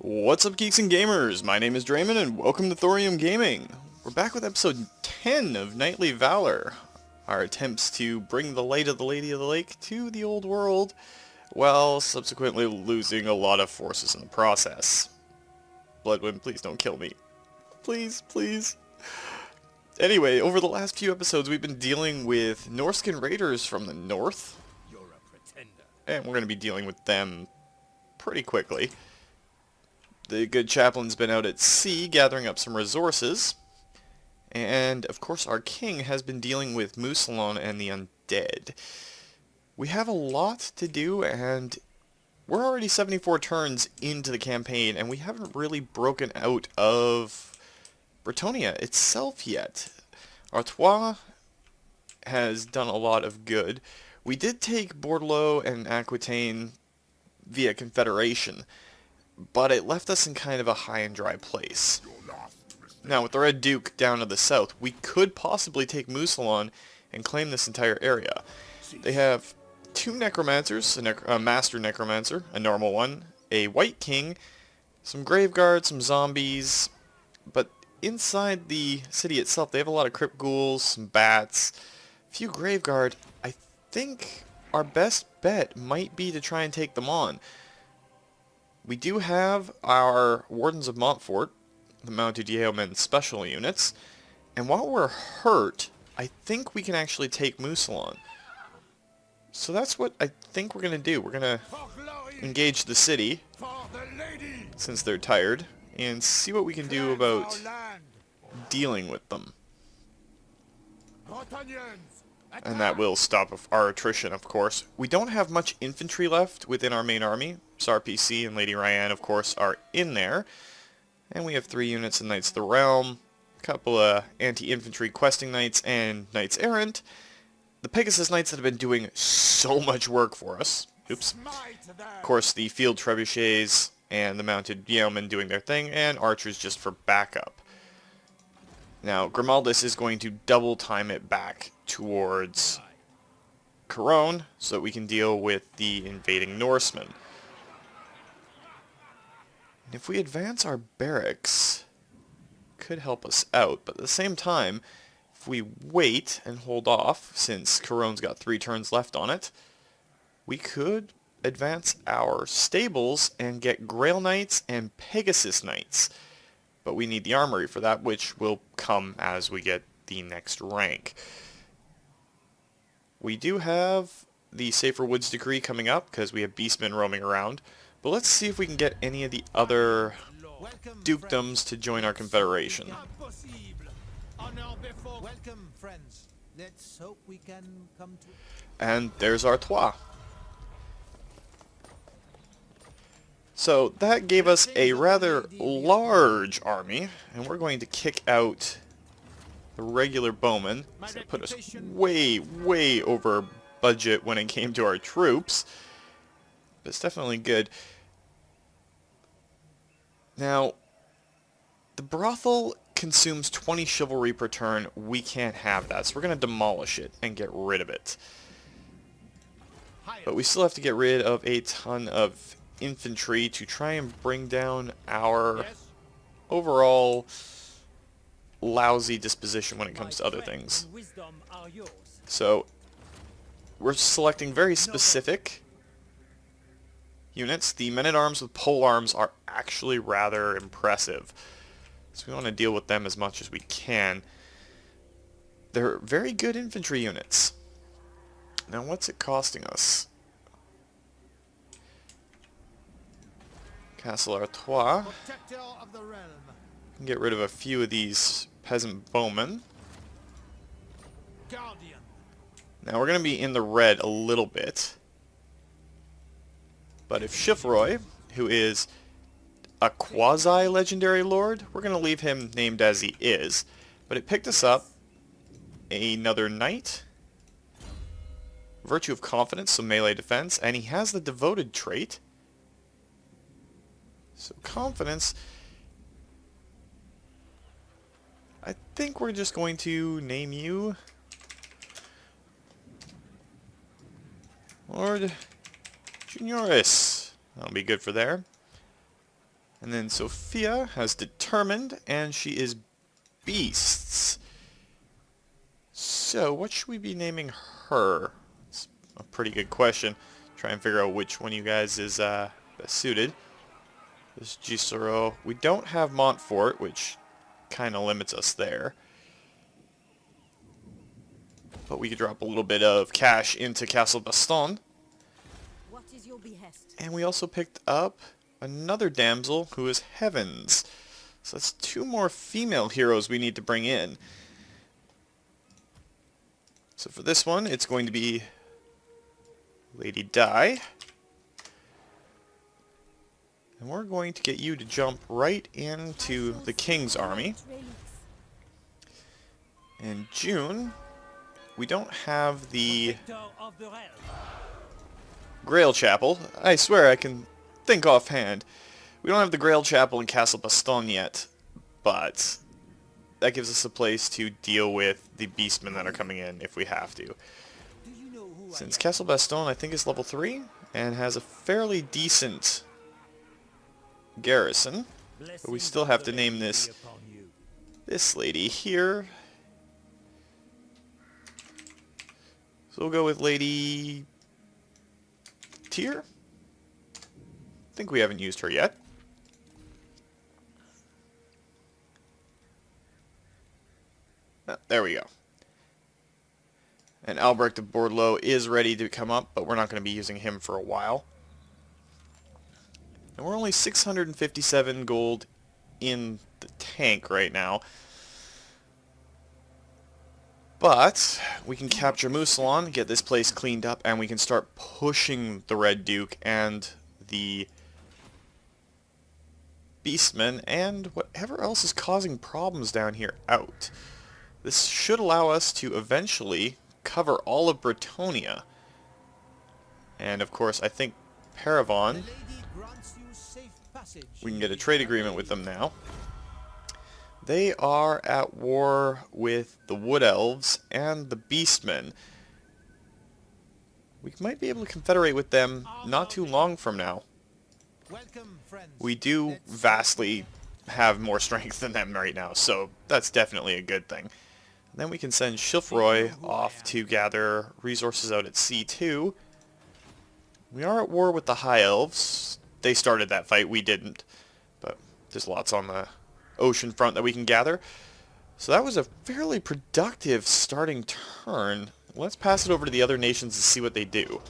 What's up, geeks and gamers? My name is Draymond, and welcome to Thorium Gaming. We're back with episode 10 of Nightly Valor, our attempts to bring the light of the Lady of the Lake to the old world, while subsequently losing a lot of forces in the process. Bloodwind, please don't kill me. Please, please. Anyway, over the last few episodes, we've been dealing with Norscan raiders from the north, and we're going to be dealing with them pretty quickly. The good chaplain's been out at sea gathering up some resources, and of course our king has been dealing with Mousillon and the undead. We have a lot to do, and we're already 74 turns into the campaign, and we haven't really broken out of Bretonnia itself yet. Artois has done a lot of good. We did take Bordeaux and Aquitaine via Confederation, but it left us in kind of a high and dry place. Now, with the Red Duke down to the south, we could possibly take Mousillon and claim this entire area. They have two necromancers, a master necromancer, a normal one, a white king, some graveguards, some zombies, but inside the city itself they have a lot of crypt ghouls, some bats, a few graveguard. I think our best bet might be to try and take them on. We do have our Wardens of Montfort, the Mounted Yeomen special units, and while we're hurt, I think we can actually take Mousillon. So that's what I think we're going to do. We're going to engage the city, since they're tired, and see what we can do about dealing with them. And that will stop our attrition, of course. We don't have much infantry left within our main army. SRPC and Lady Ryan, of course, are in there. And we have 3 units of Knights of the Realm, a couple of anti-infantry questing knights, and Knights Errant. The Pegasus Knights that have been doing so much work for us. Oops. Of course, the Field Trebuchets and the Mounted Yeomen doing their thing, and Archers just for backup. Now, Grimuldis is going to double time it back towards Corone so that we can deal with the invading Norsemen. And if we advance our barracks, could help us out, but at the same time, if we wait and hold off, since Corone's got 3 turns left on it, we could advance our stables and get Grail Knights and Pegasus Knights. But we need the armory for that, which will come as we get the next rank. We do have the Safer Woods decree coming up, because we have beastmen roaming around. But let's see if we can get any of the other dukedoms to join our confederation. And there's Artois. So that gave us a rather large army, and we're going to kick out the regular bowmen. That put us way, way over budget when it came to our troops. But it's definitely good. Now, the brothel consumes 20 chivalry per turn. We can't have that, so we're going to demolish it and get rid of it. But we still have to get rid of a ton of infantry to try and bring down our overall lousy disposition when it comes to other things. So we're selecting very specific units. The men-at-arms with pole arms are actually rather impressive, so we want to deal with them as much as we can. They're very good infantry units. Now, what's it costing us? Castle Artois. Can get rid of a few of these peasant bowmen. Now we're going to be in the red a little bit. But if Chiffroy, who is a quasi-legendary lord, we're going to leave him named as he is. But it picked us up another knight. Virtue of Confidence, so melee defense, and he has the Devoted trait. So confidence, I think we're just going to name you Lord Junioris. That'll be good for there. And then Sophia has determined, and she is beasts. So, what should we be naming her? It's a pretty good question. Try and figure out which one of you guys is best suited. This Gisoro. We don't have Montfort, which kind of limits us there. But we could drop a little bit of cash into Castle Baston. What is your behest? And we also picked up another damsel who is Heavens. So that's 2 more female heroes we need to bring in. So for this one, it's going to be Lady Di. And we're going to get you to jump right into the King's army. And June, we don't have the Grail Chapel. I swear I can think offhand. We don't have the Grail Chapel in Castle Baston yet, but that gives us a place to deal with the beastmen that are coming in if we have to. Since Castle Baston, I think, is level 3 and has a fairly decent garrison, but we still have to name this lady here. So we'll go with Lady Tyr. I think we haven't used her yet. Oh, there we go. And Albrecht of Bordeaux is ready to come up, but we're not going to be using him for a while. And we're only 657 gold in the tank right now. But we can capture Mousillon, get this place cleaned up, and we can start pushing the Red Duke and the Beastmen and whatever else is causing problems down here out. This should allow us to eventually cover all of Bretonnia. And of course, I think Paravon, we can get a trade agreement with them now. They are at war with the Wood Elves and the Beastmen. We might be able to confederate with them not too long from now. We do vastly have more strength than them right now, so that's definitely a good thing. And then we can send Chilfroy off to gather resources out at sea too. We are at war with the High Elves. They started that fight, we didn't. But there's lots on the ocean front that we can gather. So that was a fairly productive starting turn. Let's pass it over to the other nations to see what they do.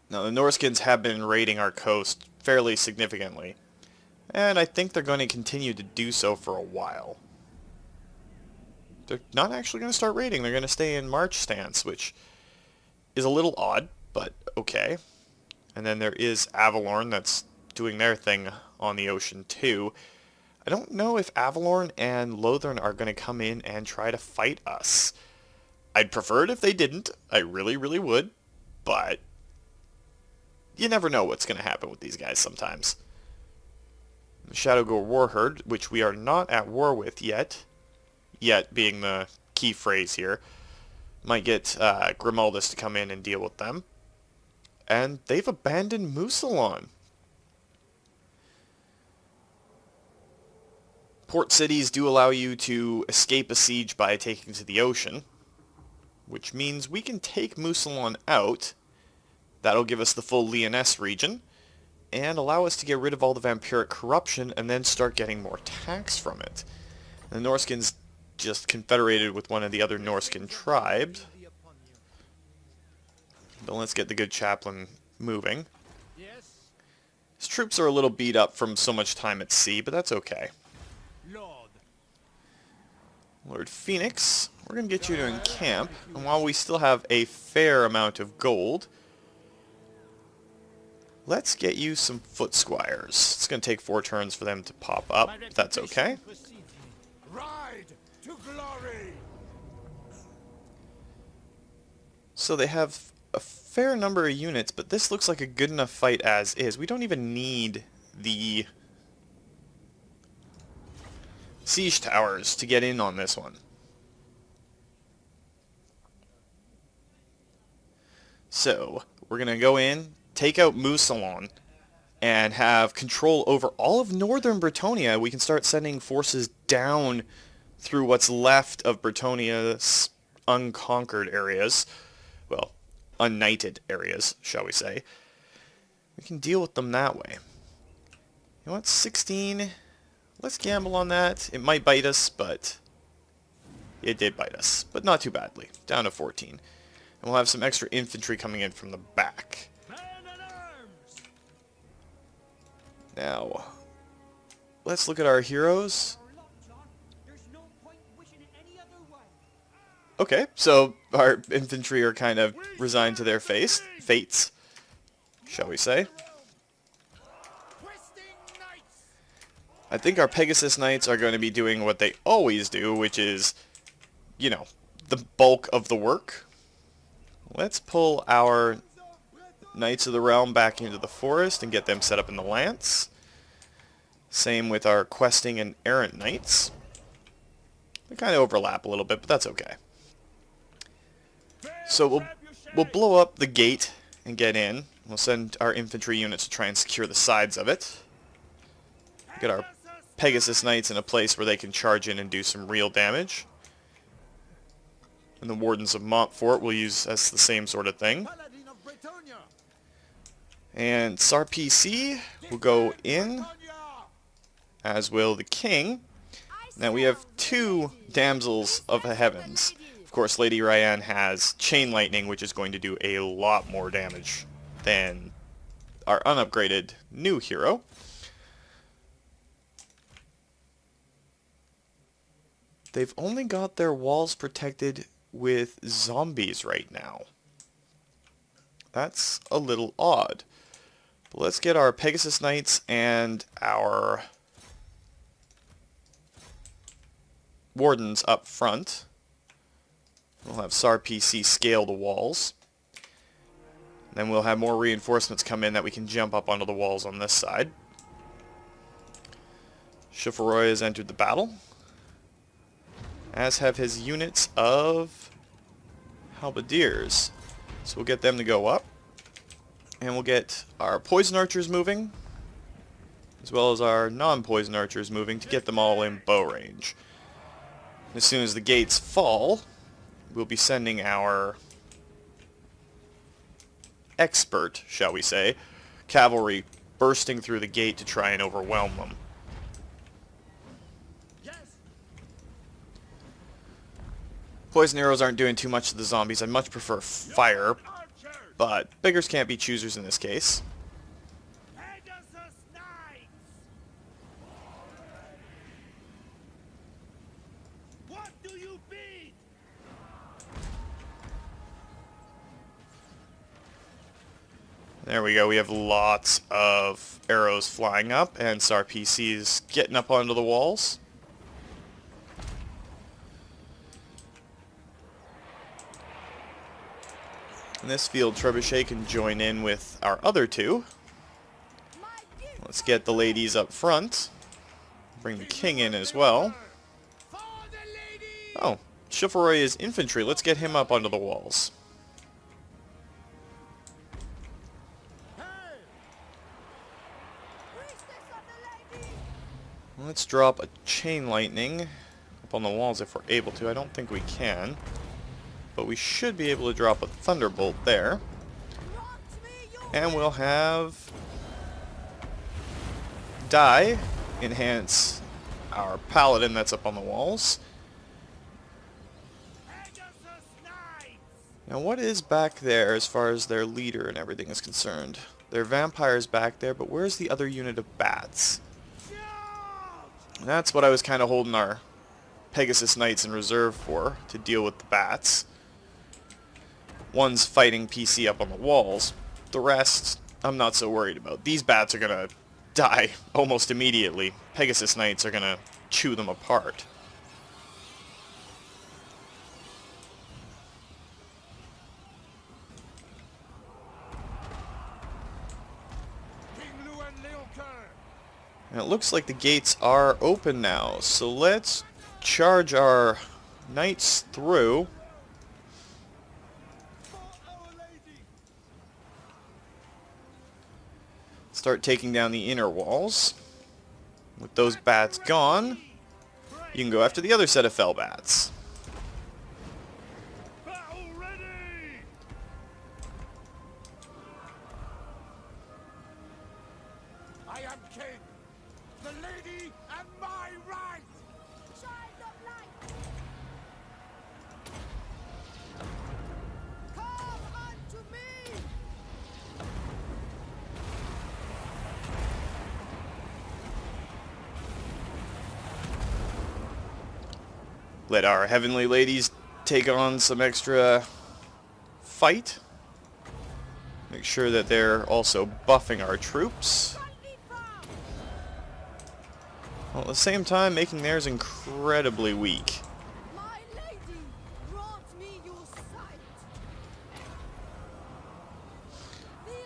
Now, the Norscans have been raiding our coast fairly significantly, and I think they're going to continue to do so for a while. They're not actually going to start raiding, they're going to stay in march stance, which is a little odd, but okay. And then there is Avalorn that's doing their thing on the ocean too. I don't know if Avalorn and Lothern are going to come in and try to fight us. I'd prefer it if they didn't, I really, really would, but you never know what's going to happen with these guys sometimes. The Shadowgore Warherd, which we are not at war with yet being the key phrase here, might get Grimuldis to come in and deal with them. And they've abandoned Mousillon. Port cities do allow you to escape a siege by taking to the ocean, which means we can take Mousillon out. That'll give us the full Lyonesse region, and allow us to get rid of all the vampiric corruption and then start getting more tax from it. The Norscans just confederated with one of the other Norscan tribes. But let's get the good chaplain moving. His troops are a little beat up from so much time at sea, but that's okay. Lord Phoenix, we're going to get you to encamp, and while we still have a fair amount of gold, let's get you some foot squires. It's going to take 4 turns for them to pop up, if that's okay. Ride to glory. So they have a fair number of units, but this looks like a good enough fight as is. We don't even need the siege towers to get in on this one. So, we're going to go in, take out Mousillon, and have control over all of northern Bretonnia. We can start sending forces down through what's left of Bretonnia's unconquered areas. Well, unknighted areas, shall we say. We can deal with them that way. You know what, 16... Let's gamble on that. It might bite us, but it did bite us. But not too badly. Down to 14. And we'll have some extra infantry coming in from the back. Now, let's look at our heroes. Okay, so our infantry are kind of resigned to their fates, shall we say. I think our Pegasus Knights are going to be doing what they always do, which is, you know, the bulk of the work. Let's pull our Knights of the Realm back into the forest and get them set up in the lance. Same with our questing and errant knights. They kind of overlap a little bit, but that's okay. So we'll blow up the gate and get in. We'll send our infantry units to try and secure the sides of it. Get our Pegasus Knights in a place where they can charge in and do some real damage. And the Wardens of Montfort will use as the same sort of thing. And SAR-PC will go in, as will the King. Now we have two Damsels of the Heavens. Of course, Lady Ryan has Chain Lightning, which is going to do a lot more damage than our unupgraded new hero. They've only got their walls protected with zombies right now. That's a little odd. But let's get our Pegasus Knights and our Wardens up front. We'll have SAR-PC scale the walls. Then we'll have more reinforcements come in that we can jump up onto the walls on this side. Chifforoy has entered the battle, as have his units of halberdiers. So we'll get them to go up. And we'll get our poison archers moving, as well as our non-poison archers moving to get them all in bow range. As soon as the gates fall, we'll be sending our expert, shall we say, cavalry bursting through the gate to try and overwhelm them. Poison arrows aren't doing too much to the zombies. I much prefer fire, but beggars can't be choosers in this case. What do you bid? There we go. We have lots of arrows flying up, and SAR-PC is getting up onto the walls. In this field, Trebuchet can join in with our other two. Let's get the ladies up front. Bring the king in as well. Oh, Chifforoy is infantry. Let's get him up onto the walls. Let's drop a chain lightning up on the walls if we're able to. I don't think we can. But we should be able to drop a thunderbolt there. And we'll have Die enhance our paladin that's up on the walls. Now what is back there as far as their leader and everything is concerned? There are vampires back there, but where's the other unit of bats? And that's what I was kind of holding our Pegasus Knights in reserve for, to deal with the bats. One's fighting PC up on the walls. The rest, I'm not so worried about. These bats are going to die almost immediately. Pegasus Knights are going to chew them apart. And it looks like the gates are open now, so let's charge our knights through. Start taking down the inner walls. With those bats gone, you can go after the other set of fell bats. Battle ready! I am king, the lady and my right. Child of light! Come unto me! Let our heavenly ladies take on some extra fight. Make sure that they're also buffing our troops. While at the same time making theirs incredibly weak. My lady, grant me your sight.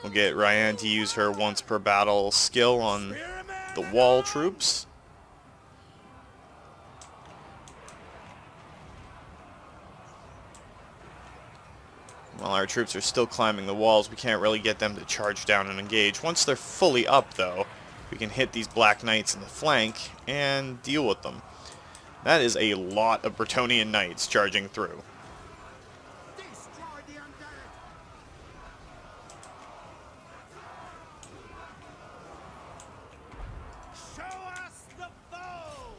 We'll get Ryan to use her once per battle skill on the wall troops. While our troops are still climbing the walls, we can't really get them to charge down and engage. Once they're fully up, though, we can hit these Black Knights in the flank and deal with them. That is a lot of Bretonnian Knights charging through. Destroy the undead. Show us the foe.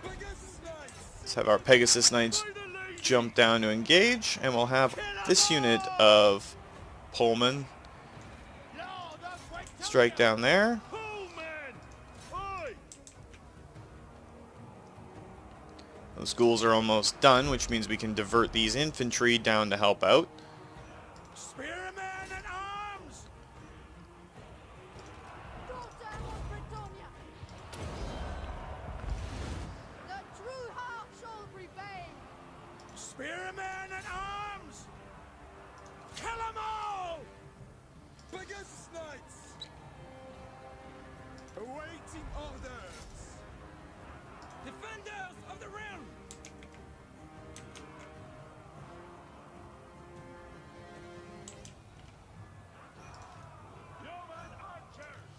Pegasus Knights. Let's have our Pegasus Knights jump down to engage, and we'll have this unit of Pullman strike down there. Those ghouls are almost done, which means we can divert these infantry down to help out. Spearmen at arms! Daughter of Bretonnia! The true heart shall prevail! Spearmen at arms! Kill 'em all! Pegasus Knights! Awaiting orders! Defenders of the realm! Yeoman archers!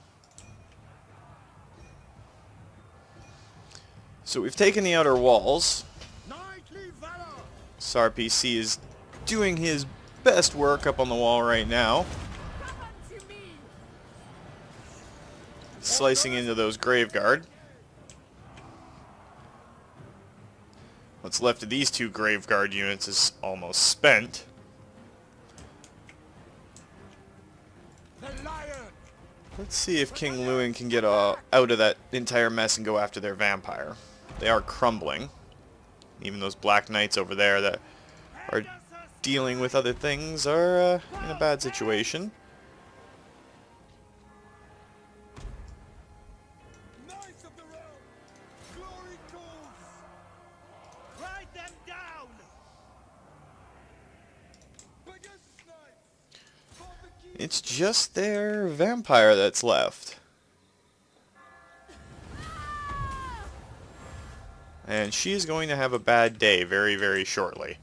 So we've taken the outer walls. Knightly valor! SARPC is doing his best work up on the wall right now, Come unto me! slicing into those Graveguard. What's left of these two Graveguard units is almost spent. The lion! Let's see if King Lewin can get out of that entire mess and go after their vampire. They are crumbling. Even those Black Knights over there that are dealing with other things are in a bad situation. Knights of the realm! Glory calls! Ride them down! Pegasus Knights! For the king! It's just their vampire that's left. And she is going to have a bad day very, very shortly.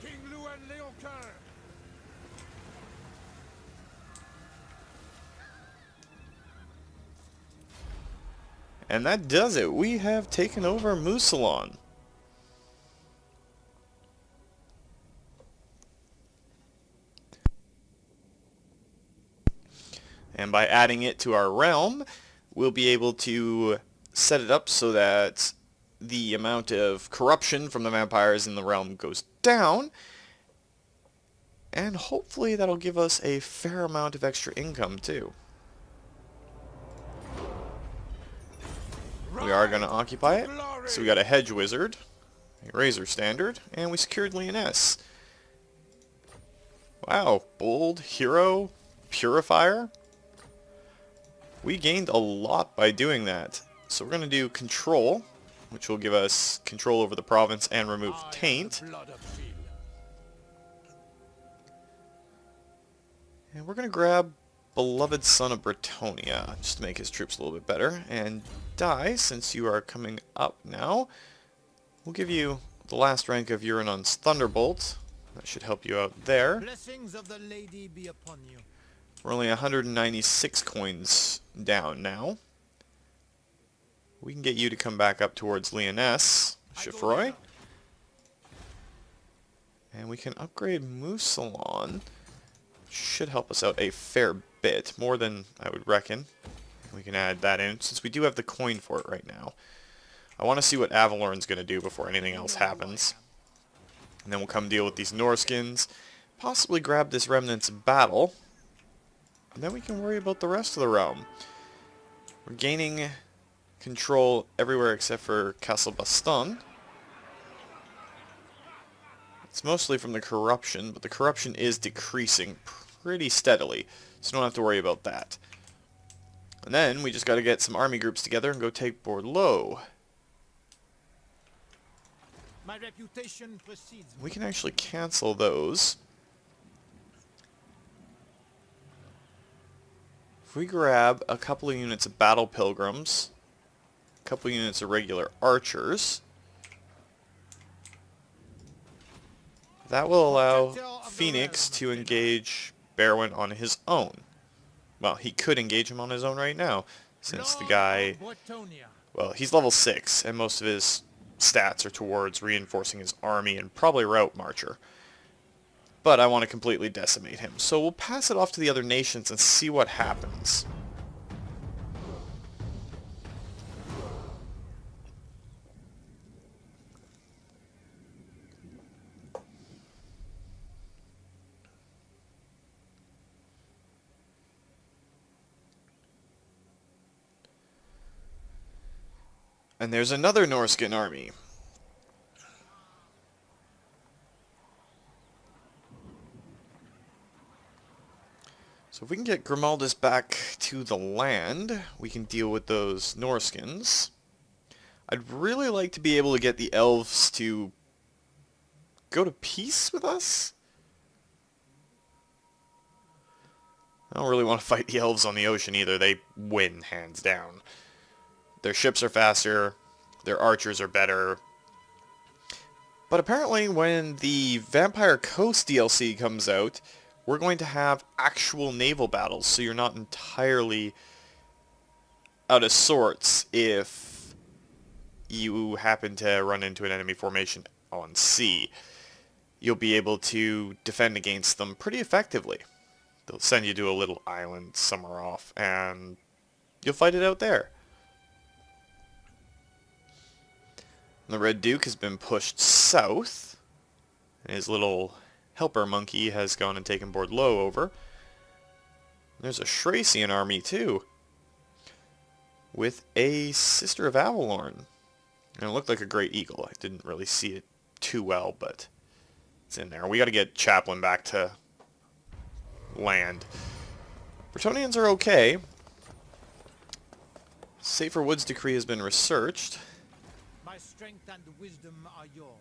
King Lewin Leoncoeur! And that does it. We have taken over Mousillon. And by adding it to our realm, we'll be able to set it up so that the amount of corruption from the vampires in the realm goes down. And hopefully that'll give us a fair amount of extra income too. We are going to occupy it. So we got a Hedge Wizard, a Razor Standard, and we secured Leoness. Wow, Bold, Hero, Purifier. We gained a lot by doing that. So we're going to do Control, which will give us control over the province and remove Taint. And we're going to grab beloved son of Bretonnia, just to make his troops a little bit better. And die, since you are coming up now. We'll give you the last rank of Uranon's Thunderbolt. That should help you out there. Blessings of the lady be upon you. We're only 196 coins down now. We can get you to come back up towards Lyonesse, Chiffroy. And we can upgrade Mousillon. Should help us out a fair bit, more than I would reckon. We can add that in, since we do have the coin for it right now. I want to see what Avalorn's going to do before anything else happens. And then we'll come deal with these Norscans, possibly grab this Remnants Battle, and then we can worry about the rest of the realm. We're gaining control everywhere except for Castle Baston. It's mostly from the corruption, but the corruption is decreasing pretty steadily, so don't have to worry about that. And then we just got to get some army groups together and go take Bordeaux. My reputation precedes me. We can actually cancel those. If we grab a couple of units of battle pilgrims, a couple of units of regular archers, that will allow Phoeniux to engage Berwyn on his own. Well, he could engage him on his own right now, since the guy, well, he's level 6, and most of his stats are towards reinforcing his army and probably route marcher. But I want to completely decimate him, so we'll pass it off to the other nations and see what happens. And there's another Norscan army. So if we can get Grimuldis back to the land, we can deal with those Norscans. I'd really like to be able to get the elves to go to peace with us. I don't really want to fight the elves on the ocean either. They win, hands down. Their ships are faster, their archers are better. But apparently when the Vampire Coast DLC comes out, we're going to have actual naval battles, so you're not entirely out of sorts if you happen to run into an enemy formation on sea. You'll be able to defend against them pretty effectively. They'll send you to a little island somewhere off, and you'll fight it out there. The Red Duke has been pushed south, and his little helper monkey has gone and taken Bordeaux over. There's a Shrasian army too, with a Sister of Avalorn. And it looked like a Great Eagle. I didn't really see it too well, but it's in there. We got to get Chaplain back to land. Bretonnians are okay. Safer Woods Decree has been researched. My strength and wisdom are yours.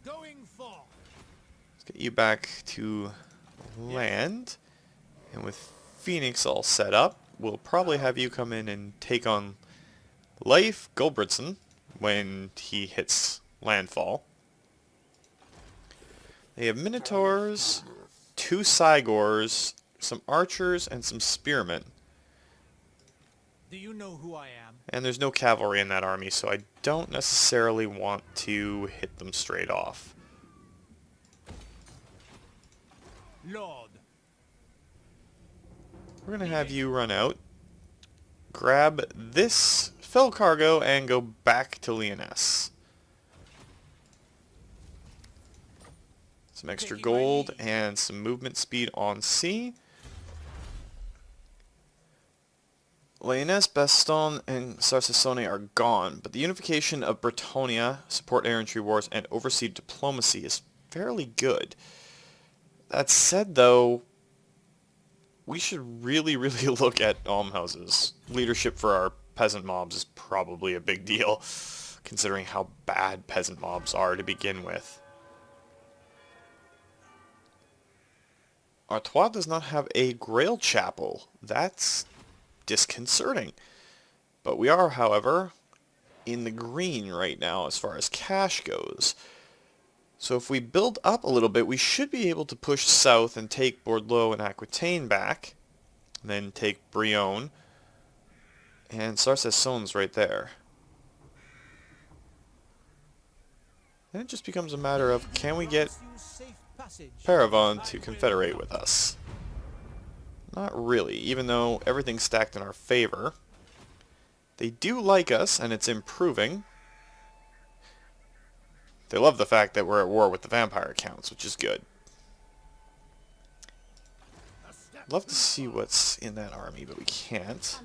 Going forth. Let's get you back to land. And with Phoenix all set up, we'll probably have you come in and take on Leif Gulbrandsen when he hits landfall. They have Minotaurs, 2 Cygors, some archers, and some spearmen. Do you know who I am? And there's no cavalry in that army, so I don't necessarily want to hit them straight off. Lord. We're going to have you run out, grab this fell cargo, and go back to Lyonesse. Some extra gold and some movement speed on sea. Lyonesse, Baston, and Sarsassone are gone, but the unification of Bretonnia, support errantry wars, and oversee diplomacy is fairly good. That said, though, we should really look at almhouses. Leadership for our peasant mobs is probably a big deal, considering how bad peasant mobs are to begin with. Artois does not have a Grail Chapel. That's disconcerting. But we are, however, in the green right now as far as cash goes. So if we build up a little bit, we should be able to push south and take Bordeaux and Aquitaine back. Then take Brionne. And Sarcessone's right there. Then it just becomes a matter of, can we get Paravon to confederate with us? Not really, even though everything's stacked in our favor. They do like us, and it's improving. They love the fact that we're at war with the vampire counts, which is good. Love to see what's in that army, but we can't.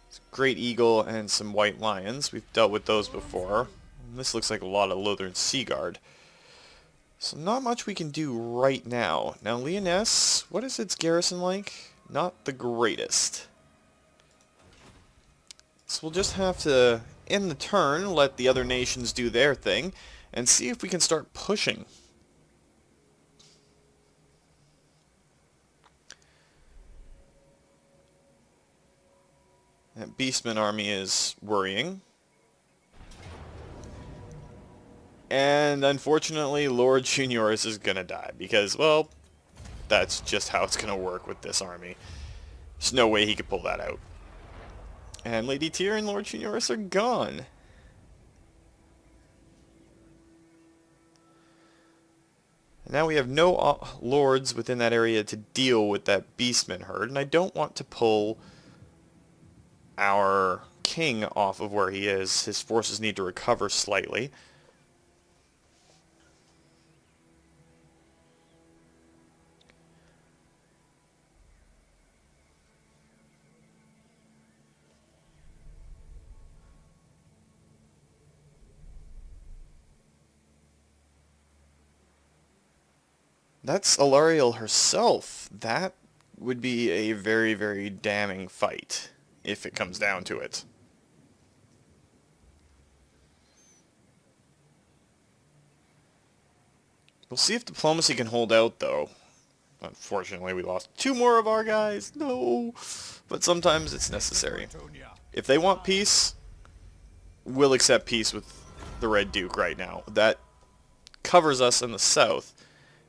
It's Great Eagle and some White Lions. We've dealt with those before. And this looks like a lot of Lothern Sea Guard. So not much we can do right now. Now Lyonesse, what is its garrison like? Not the greatest. So we'll just have to end the turn, let the other nations do their thing, and see if we can start pushing. That Beastman army is worrying. And unfortunately, Lord Junioris is going to die because, well, that's just how it's going to work with this army. There's no way he could pull that out. And Lady Tyr and Lord Junioris are gone. And now we have no lords within that area to deal with that Beastman herd, and I don't want to pull our king off of where he is. His forces need to recover slightly. That's Alariel herself. That would be a very, very damning fight, if it comes down to it. We'll see if diplomacy can hold out, though. Unfortunately, we lost 2 more of our guys. No! But sometimes it's necessary. If they want peace, we'll accept peace with the Red Duke right now. That covers us in the south.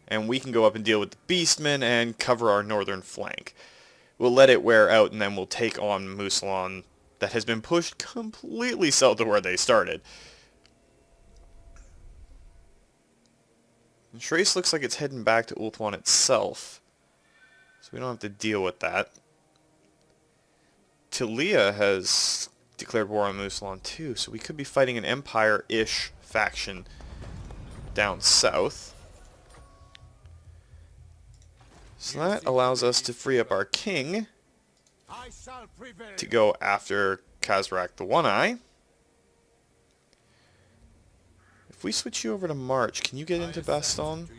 And we can go up and deal with the Beastmen and cover our northern flank. We'll let it wear out, and then we'll take on Mousillon that has been pushed completely south to where they started. And Trace looks like it's heading back to Ulthuan itself, so we don't have to deal with that. Tilia has declared war on Mousillon too, so we could be fighting an Empire-ish faction down south. So that allows us to free up our king to go after Khazrak the One-Eye. If we switch you over to March, can you get into Baston?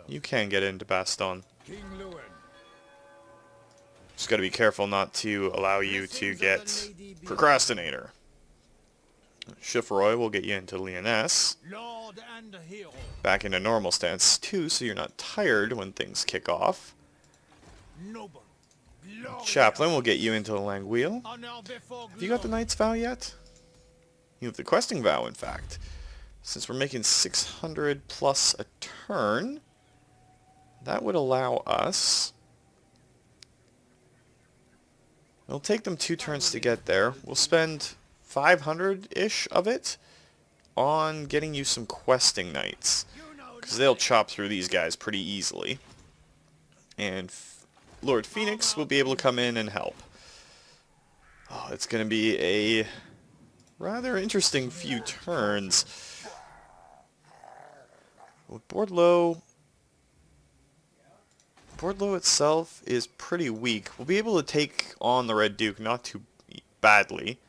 You can get into Baston. Just got to be careful not to allow you to get Procrastinator. Chiffroy will get you into Lyonesse. Back into normal stance too, so you're not tired when things kick off. Chaplain will get you into the Languille. Have you got the Knight's Vow yet? You have the Questing Vow, in fact. Since we're making 600 plus a turn, that would allow us... It'll take them 2 turns to get there. We'll spend 500-ish of it on getting you some questing knights, because they'll chop through these guys pretty easily. And Lord Phoenix will be able to come in and help. Oh, it's going to be a rather interesting few turns. With Bordeaux itself is pretty weak. We'll be able to take on the Red Duke not too badly.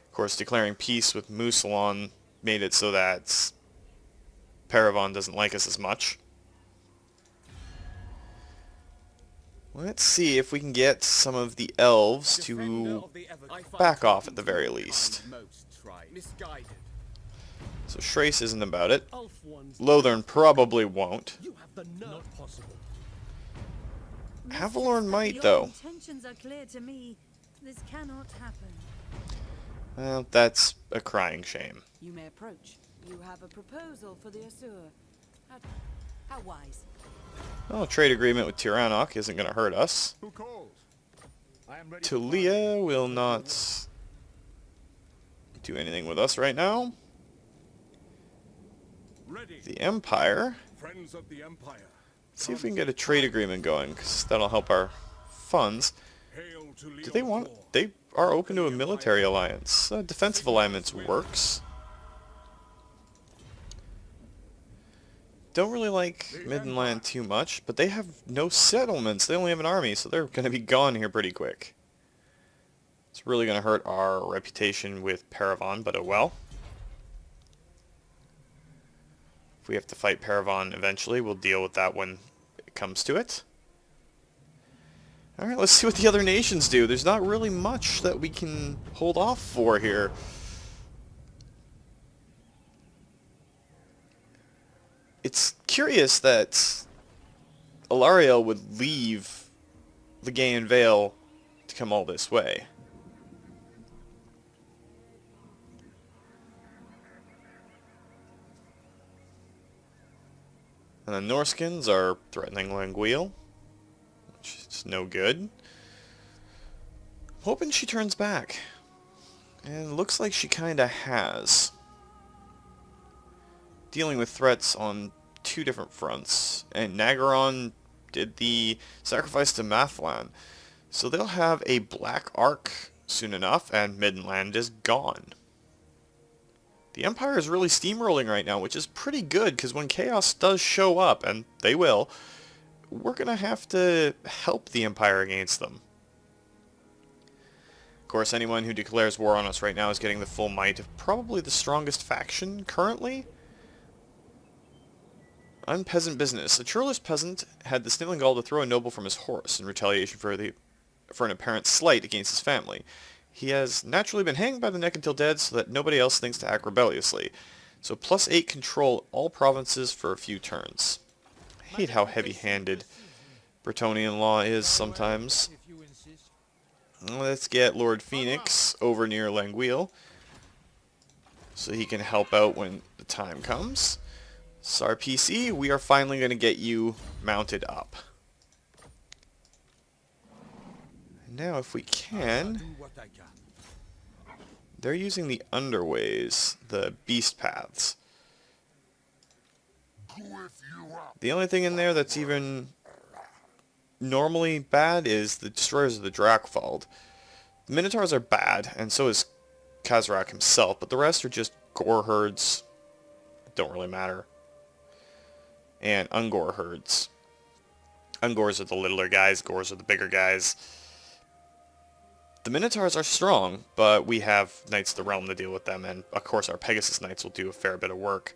Of course, declaring peace with Mousillon made it so that Paravon doesn't like us as much. Let's see if we can get some of the elves to back off at the very least. So Schrace isn't about it. Ulf ones. Lothern probably won't. You have the nerve. Not possible. Avalorn might, Your though. intentions are clear to me. This cannot happen. Well, that's a crying shame. You may approach. You have a proposal for the Asur. How wise. Well, a trade agreement with Tiranoc isn't going to hurt us. Who calls? I am ready. Talia will not do anything with us right now. Ready. The Empire. Friends of the Empire. Let's see if we can get a trade agreement going, because that'll help our funds. Hail to Do they want... They are open to a military alliance. Defensive alliance works. Don't really like Middenland too much, but they have no settlements. They only have an army, so they're going to be gone here pretty quick. It's really going to hurt our reputation with Paravon, but oh well. If we have to fight Paravon eventually, we'll deal with that when it comes to it. Alright, let's see what the other nations do. There's not really much that we can hold off for here. It's curious that Alariel would leave the Gaian Vale to come all this way. And the Norscans are threatening Languille, which is no good. Hoping she turns back. And it looks like she kinda has. Dealing with threats on two different fronts. And Nagaron did the sacrifice to Mathlan. So they'll have a Black Ark soon enough, and Middenland is gone. The Empire is really steamrolling right now, which is pretty good, because when Chaos does show up, and they will, we're going to have to help the Empire against them. Of course, anyone who declares war on us right now is getting the full might of probably the strongest faction currently. Unpeasant business. A churlish peasant had the sniveling gall to throw a noble from his horse in retaliation for an apparent slight against his family. He has naturally been hanged by the neck until dead so that nobody else thinks to act rebelliously. So +8 control all provinces for a few turns. I hate how heavy-handed Bretonnian law is sometimes. Let's get Lord Phoeniux over near Languille so he can help out when the time comes. SAR-PC, we are finally going to get you mounted up. Now, if we can, they're using the underways, the beast paths. The only thing in there that's even normally bad is the destroyers of the Drakfald. The Minotaurs are bad, and so is Khazrak himself, but the rest are just gore herds. Don't really matter. And Ungor herds. Ungors are the littler guys, Gors are the bigger guys. The Minotaurs are strong, but we have Knights of the Realm to deal with them, and of course our Pegasus Knights will do a fair bit of work.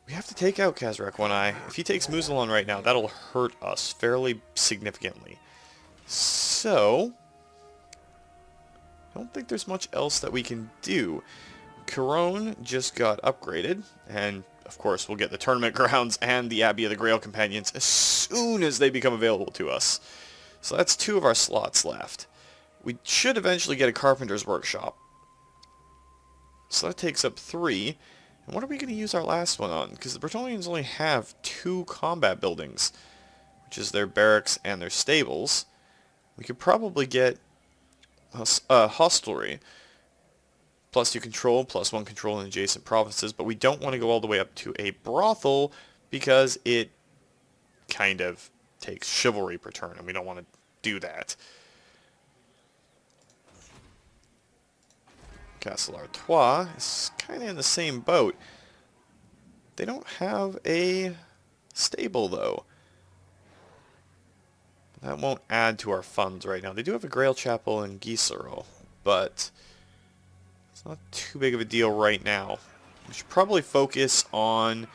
We have to take out Khazrak One-Eye. If he takes Muzalon right now, that'll hurt us fairly significantly. So, I don't think there's much else that we can do. Corone just got upgraded, and of course we'll get the tournament grounds and the Abbey of the Grail Companions as soon as they become available to us. So that's 2 of our slots left. We should eventually get a Carpenter's Workshop. So that takes up 3. And what are we going to use our last one on? Because the Bretonnians only have 2 combat buildings, which is their barracks and their stables. We could probably get a hostelry. +2 control, +1 control in adjacent provinces, but we don't want to go all the way up to a brothel because it kind of takes chivalry per turn, and we don't want to do that. Castle Artois is kind of in the same boat. They don't have a stable, though. That won't add to our funds right now. They do have a Grail Chapel in Gisero, but it's not too big of a deal right now. We should probably focus on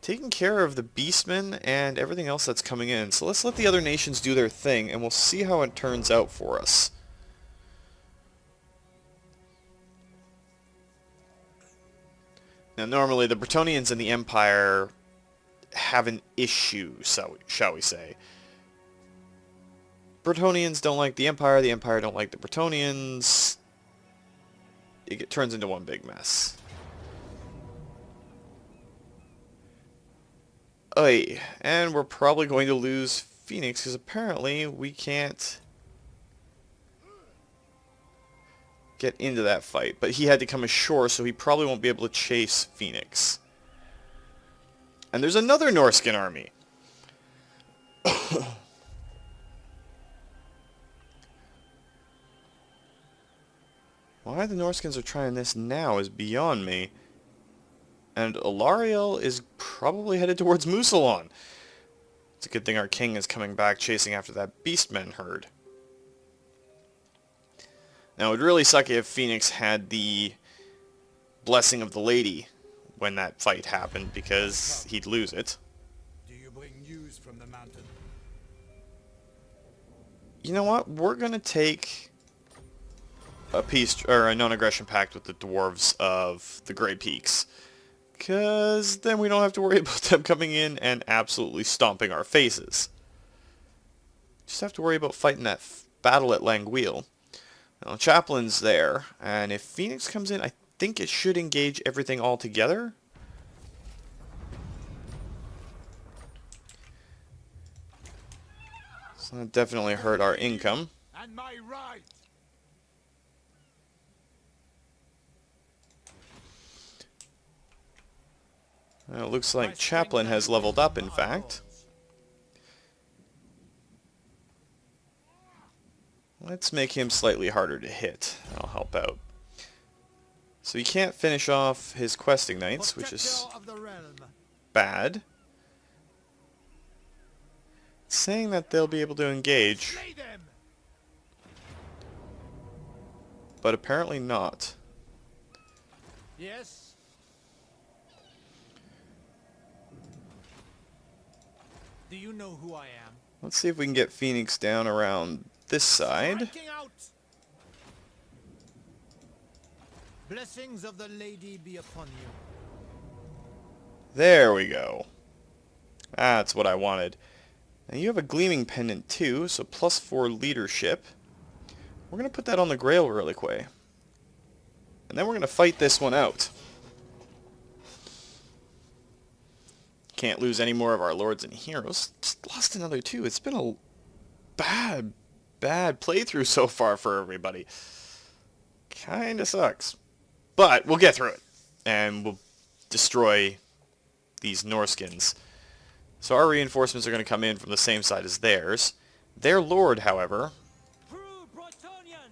taking care of the Beastmen and everything else that's coming in. So let's let the other nations do their thing, and we'll see how it turns out for us. Now, normally the Bretonnians and the Empire have an issue, so shall we say. Bretonnians don't like the Empire don't like the Bretonnians. Turns into one big mess. Oy, and we're probably going to lose Phoenix because apparently we can't get into that fight. But he had to come ashore, so he probably won't be able to chase Phoenix. And there's another Norscan army. Why the Norscans are trying this now is beyond me. And Alariel is probably headed towards Musalon. It's a good thing our king is coming back chasing after that beastmen herd. Now, it would really suck if Phoenix had the blessing of the lady when that fight happened, because he'd lose it. Do you bring news from the mountain? You know what? We're going to take a peace or a non-aggression pact with the dwarves of the Grey Peaks. Because then we don't have to worry about them coming in and absolutely stomping our faces. Just have to worry about fighting that battle at Languille. Now, Chaplain's there, and if Phoenix comes in, I think it should engage everything all together. So that definitely hurt our income. And my right. Well, it looks like Chaplain has leveled up, in fact. Let's make him slightly harder to hit. That'll help out. So he can't finish off his questing knights, which is bad. It's saying that they'll be able to engage, but apparently not. Yes. Do you know who I am? Let's see if we can get Phoenix down around this side. Striking out. Blessings of the lady be upon you. There we go. That's what I wanted. Now you have a gleaming pendant too, so +4 leadership. We're going to put that on the Grail really quick. And then we're going to fight this one out. Can't lose any more of our lords and heroes. Just lost another 2. It's been a bad playthrough so far for everybody. Kinda sucks. But we'll get through it. And we'll destroy these Norscans. So our reinforcements are going to come in from the same side as theirs. Their lord, however,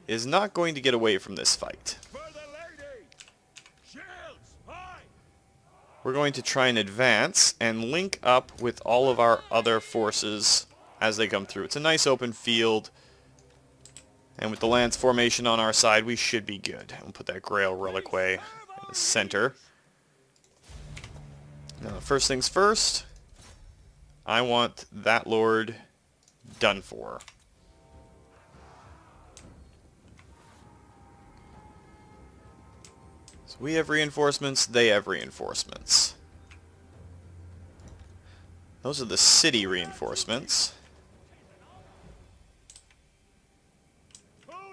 is not going to get away from this fight. We're going to try and advance and link up with all of our other forces as they come through. It's a nice open field. And with the lance formation on our side, we should be good. We'll put that Grail Reliquary in the center. Now, first things first, I want that lord done for. So we have reinforcements, they have reinforcements. Those are the city reinforcements.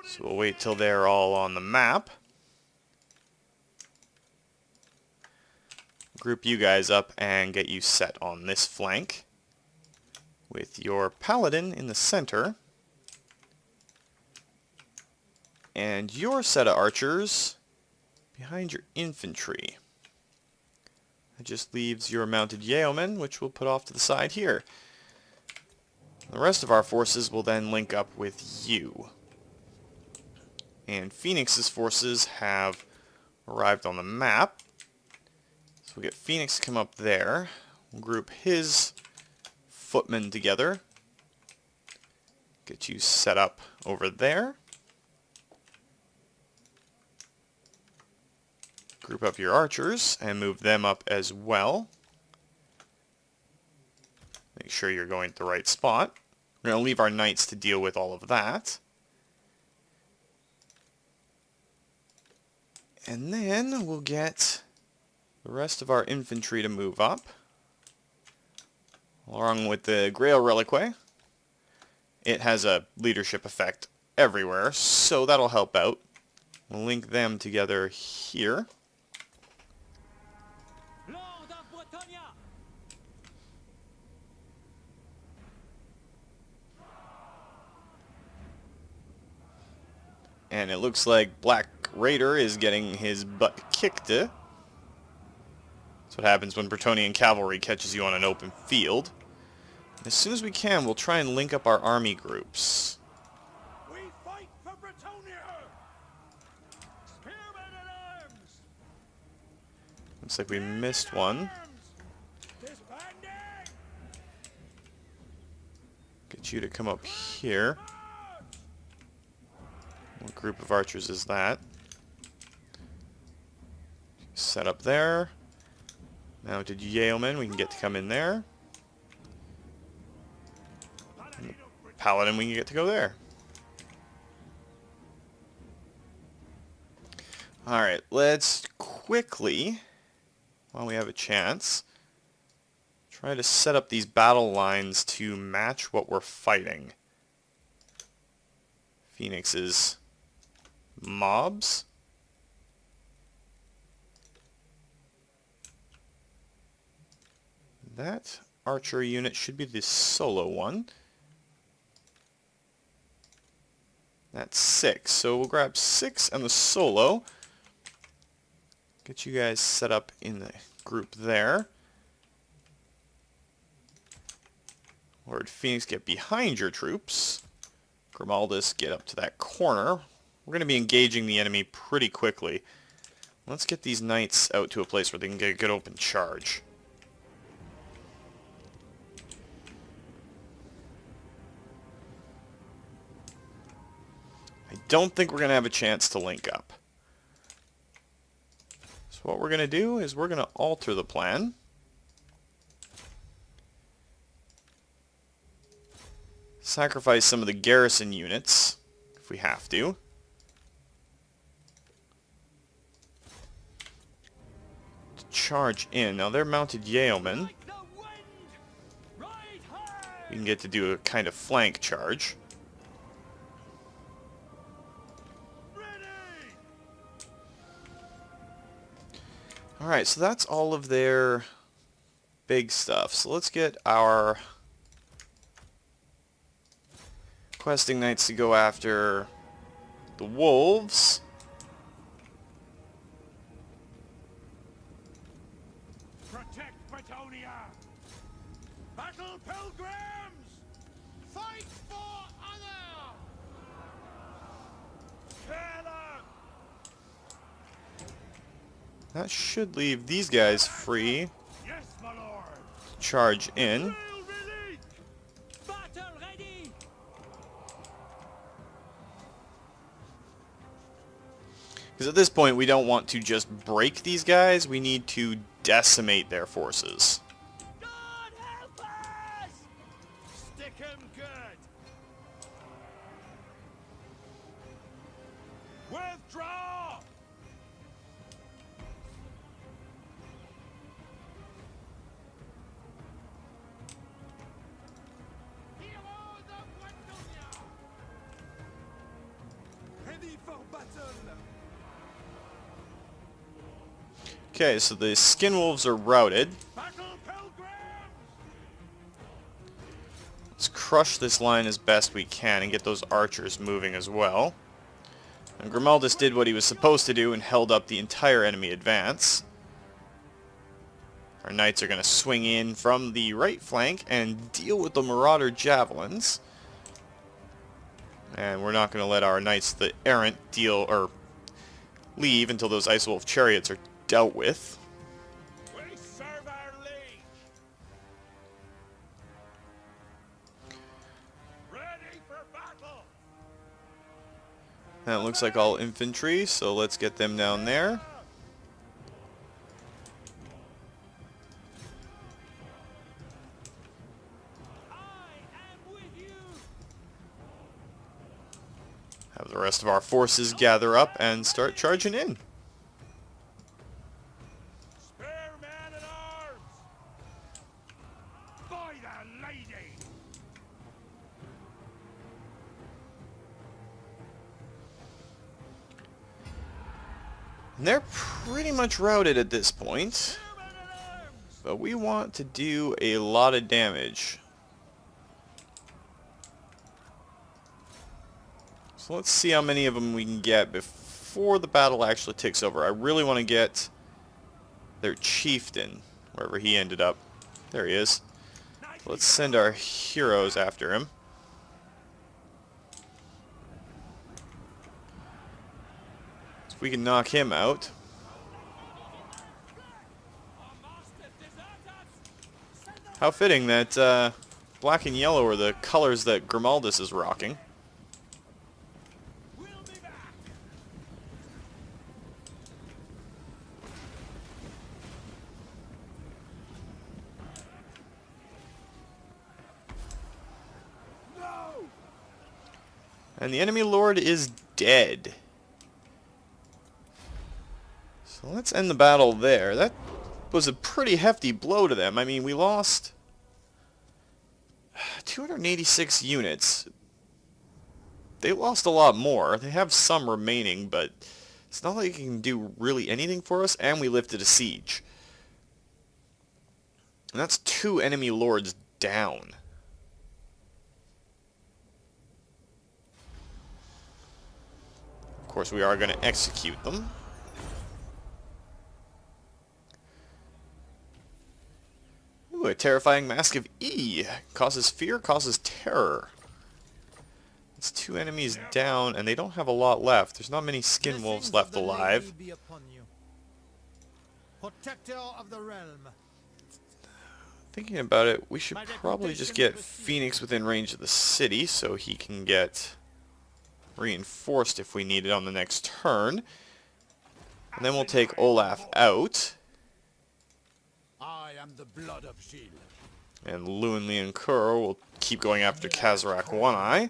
So we'll wait till they're all on the map. Group you guys up and get you set on this flank. With your paladin in the center. And your set of archers behind your infantry. That just leaves your mounted yeomen, which we'll put off to the side here. The rest of our forces will then link up with you. And Phoenix's forces have arrived on the map. So we'll get Phoenix to come up there. We'll group his footmen together. Get you set up over there. Group up your archers and move them up as well. Make sure you're going to the right spot. We're going to leave our knights to deal with all of that. And then we'll get the rest of our infantry to move up, along with the Grail Reliquary. It has a leadership effect everywhere, so that'll help out. We'll link them together here. Lord of Bretonnia! And it looks like Black Raider is getting his butt kicked. That's what happens when Bretonnian cavalry catches you on an open field. As soon as we can, we'll try and link up our army groups. We fight for Bretonnia! Spearmen at arms! Looks like we missed one. Disbanding! Get you to come up here. What group of archers is that? Set up there. Now to Yeoman, we can get to come in there. And the Paladin, we can get to go there. Alright, let's quickly, while we have a chance, try to set up these battle lines to match what we're fighting. Phoenix's mobs. That archer unit should be the solo one. That's 6, so we'll grab 6 and the solo. Get you guys set up in the group there. Lord Phoenix, get behind your troops. Grimuldis, get up to that corner. We're going to be engaging the enemy pretty quickly. Let's get these knights out to a place where they can get a good open charge. I don't think we're going to have a chance to link up. So what we're going to do is we're going to alter the plan. Sacrifice some of the garrison units, if we have to. To charge in. Now they're mounted yeomen. Like the wind! Right hand! We can get to do a kind of flank charge. Ready! Alright, so that's all of their big stuff. So let's get our questing knights to go after the wolves. Protect Bretonnia! Battle pilgrims! Fight for honor! Valor! That should leave these guys free Yes, my lord! to charge in. Sail ready! Battle ready! Because at this point, we don't want to just break these guys. We need to decimate their forces. God help us! Stick 'em good! Withdraw! Ready for battle! Okay, so the skin wolves are routed. Battle pilgrims! Let's crush this line as best we can and get those archers moving as well. And Grimuldis did what he was supposed to do and held up the entire enemy advance. Our knights are going to swing in from the right flank and deal with the marauder javelins. And we're not going to let our knights, the errant, leave until those Ice Wolf chariots are dealt with. We serve our liege! Ready for battle! That looks like all infantry, so let's get them down there. I am with you! Have the rest of our forces gather up and start charging in. Spearmen And they're pretty much routed at this point. But we want to do a lot of damage. So let's see how many of them we can get before the battle actually takes over. I really want to get their chieftain, wherever he ended up. There he is. So let's send our heroes after him. If we can knock him out. How fitting that black and yellow are the colors that Grimuldis is rocking. And the enemy lord is dead. So let's end the battle there. That was a pretty hefty blow to them. I mean, we lost 286 units. They lost a lot more. They have some remaining, but it's not like they can do really anything for us, and we lifted a siege. And that's 2 enemy lords down. Of course, we are going to execute them. Ooh, a terrifying Mask of E. Causes fear, causes terror. It's 2 enemies down, and they don't have a lot left. There's not many skin wolves left alive. Protector of the realm. Thinking about it, we should probably just get Phoeniux within range of the city so he can get reinforced if we need it on the next turn. And then we'll take Olaf out. I am the blood of Shield. And Luanli and Kur will keep going after Kazarak One-Eye.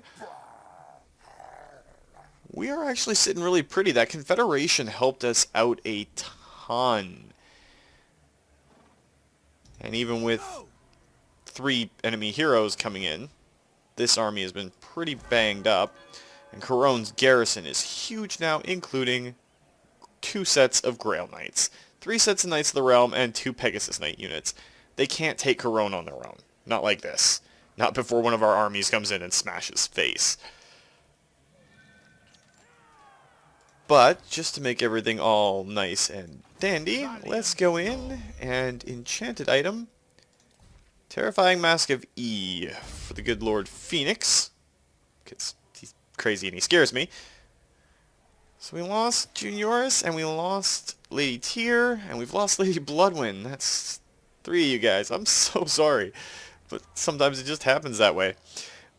We are actually sitting really pretty. That Confederation helped us out a ton. And even with 3 enemy heroes coming in, this army has been pretty banged up. And Couronne's garrison is huge now, including 2 sets of Grail Knights. 3 sets of Knights of the Realm and 2 Pegasus Knight units. They can't take Couronne on their own. Not like this. Not before one of our armies comes in and smashes face. But, just to make everything all nice and dandy, let's go in and enchanted item. Terrifying Mask of E for the good Lord Phoeniux. Because he's crazy and he scares me. So we lost Junioris, and we lost Lady Tyr, and we've lost Lady Bloodwind. That's 3 of you guys. I'm so sorry. But sometimes it just happens that way.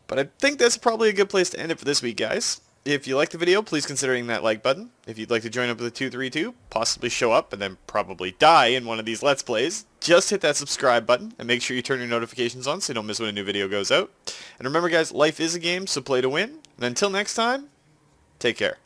But I think that's probably a good place to end it for this week, guys. If you liked the video, please consider hitting that like button. If you'd like to join up with the 232, possibly show up, and then probably die in one of these Let's Plays, just hit that subscribe button, and make sure you turn your notifications on so you don't miss when a new video goes out. And remember, guys, life is a game, so play to win. And until next time, take care.